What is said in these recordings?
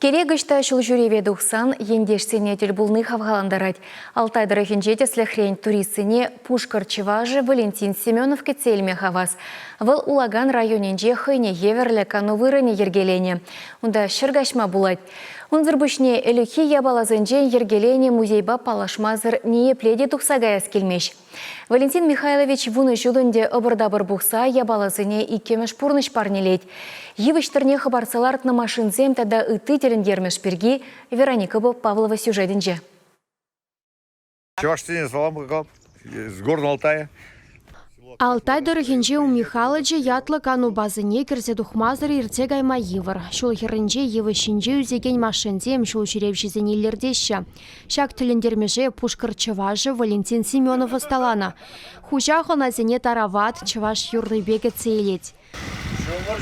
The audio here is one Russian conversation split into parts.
Керегішті шул жүреве дұқсан, ендешсене тілбулны хавғаландарад. Алтайдыры хенжетеслі хрень туристсене Пушкар Чеважы Валентин Семенов кецельме хавас. Выл улаган районенже хыйне еверлі кану вырыне ергелене. Унда шыргашма булать. Унзырбышне элюхи ябалазынже ергелене музейба палашмазыр не пледе тухсагаяс келмеш. Валентин Михайлович вуны жудынде обырдабыр бұқса ябалазыне икемеш пурныш парнелет. Евіштірне хабарсаларт на машинзем тада ыты терендермеш перги Вероника Павлова сюжетінже. Чеваштыне салам с горного Алтая. Алтайдыр хенже у Михайловича ятлы кану базыне кірсе дұхмазыр ирте гайма евір. Шул херінже еві шинже үзеген машинзем шул жүревшізен елердеші. Шак тіліндермеже Пушкар Чеважы Валентин Семенов асталана. Хужа хоназене тарават Чеваш юрлыбеге цейлет. Шумыр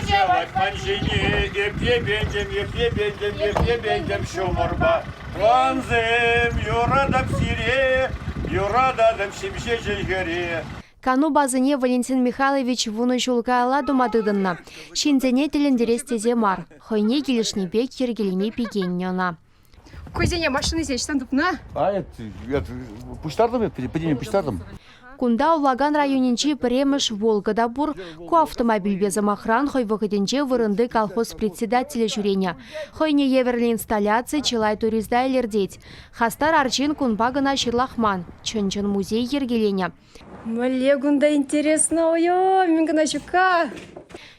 жевать, манжине, еплебендем, шумырба. Ванзем, юрадам сире, юрадам шимше жельгере. Кану базыне Валентин Михайлович вуны жулка ала думадыдынна. Шинзене тіліндерес тезе мар. Хойне келішне бек ергелеме пегеннена. Көзене машины зечтен дупна? Это пуштардым, подение пуштардым. Кунда улаган районинчи премеш Волгада бур, ку автомобиль безамахран хой выходенче вырынды колхоз председателя жюреня. Хойне еверлі инсталляции чилай туризда илердеть. Хастар арчин кунбагана ширлахман, чынчын музей ергеленя. Мале гунда интересно, ой, мингана чука.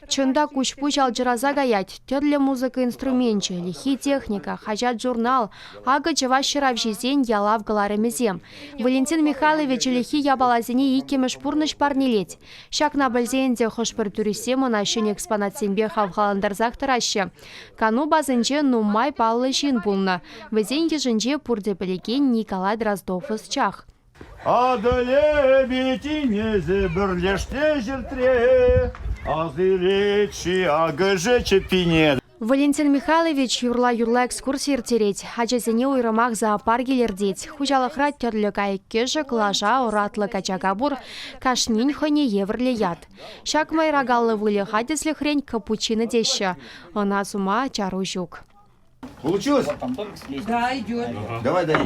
Чында кучпуч алжыраза гаять, тёрле музыка инструментче, лихи техника, хажат журнал, ага чыва шырав жезен ялав галаремезем. Валентин Михайлович лихи ябалазине икемеш пурныш парнелет. Шак на бальзенде хошпер туристем он ащен экспонат сембе хавхаландарзах тараще. Кану базынче нумай паллы шин булна. Везен еженже пурде білеген Николай Дроздов из чах. Адале бетинезе бірлеште жертре, азыречи агыжы чепине. Валентин Михайлович юрла экскурсия тереть, хачазене уйрамах зоопарк елердеть. Хужалықра терлі кайккежі клажа уратлы качагабур кашнин хоне еврлі яд. Шак майрагаллы вылі хадеслі хрень капучины деща. Она сума чару жук. Получилось? Да, идет. Давай, дай.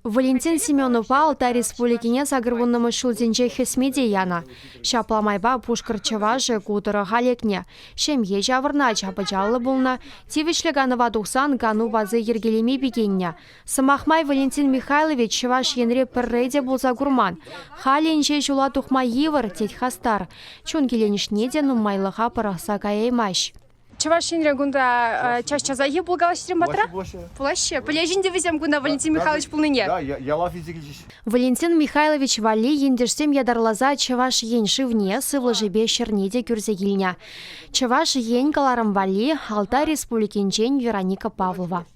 Валентин Семенов Алтай республикине сагырвуннымы шулзенче хесмеде яна. Шапламайба Пушкар Чеважы кутыры халекне. Шемье жавырна чапычалы булна. Тивишлі ганова дұқсан гану базы ергелеме бігенне. Самахмай Валентин Михайлович Чеваш енре піррейде болса гурман. Халенче жула тухма евір тет хастар. Чун келенішнеде нуммайлыға пырақса каяймаш. Чеваш енре гунда чаш-чаза еб булгалаштерем батра? Плаще. Полежінде везем гунда Валентин Михайлович пулныне. Да, я лав езекельчиш. Валентин Михайлович вали ендерсем ядарлаза Чеваш енши вне сывлы жебе шернеде кюрзегильня. Чеваш ень каларам вали Алтай республикинчен Вероника Павлова.